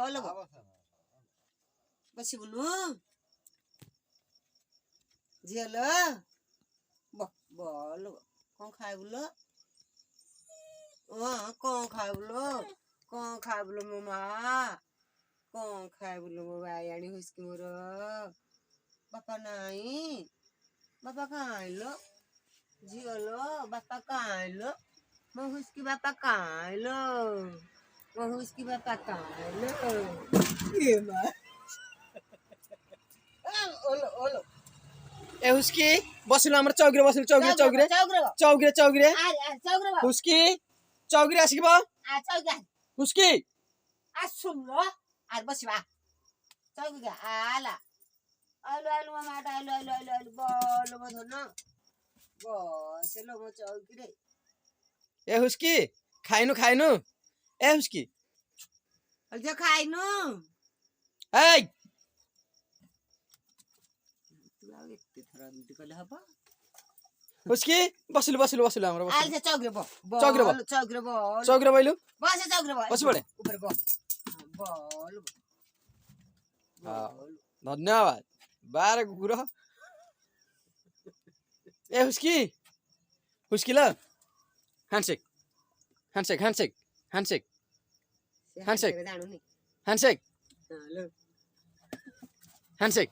बल बसबुनु झील बल कौन खाइबु लो कौन खाइबु लो मो माँ कौन खाइबु लो मो बायाणी हुस्की मोर बापा नहीं बापा कहाँ आइलो झील बापा कहाँ आइलो मो हुस्की बापा कहाँ आइलो मो हुस्की बापा कहाँ आइलो ये माँ ओलो ओलो ए हुस्की बसिलो हमर चौकी रे बसिलो चौकी रे हुस्की चौकी रे आसिबो हुस्की आ सुन लो आ बसिबा चौकी के आला आलु आलु मामा आलु आलु आलु आलु बल बधन बसलो मो चौकी रे ए हुस्की खाइनु खाइनु ए हुस्की जो खाइनु ए एते थरा एमती कले हबा हुस्की बसिलो हमर आल से चौकी रे चौकी रे बैलु बस चौकी रे बस पड़े ऊपर बल धन्यवाद बारे कुकुर ए हुस्की ल हैंडशेक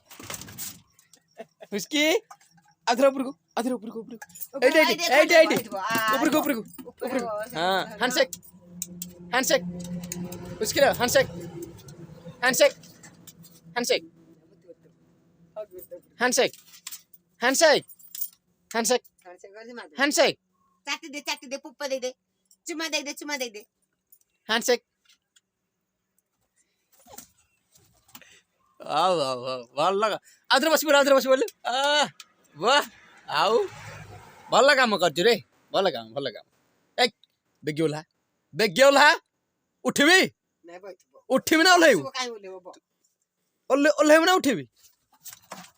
हुस्की अधर ऊपर को एडी ऊपर को हां हैंडशेक हुस्की लो हैंडशेक चाटी दे पुप्पा दे चुमा दे हैंडशेक आओ भल लगा आदर बस बोल वाह आओ भल काम करछु रे भल काम ए बेग्योला उठिबी ना ओल्हेबु ना उठिबी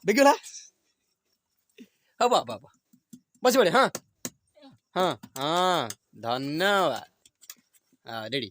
बेग्योला बाबा बस पड़े हाँ धन्यवाद रेडी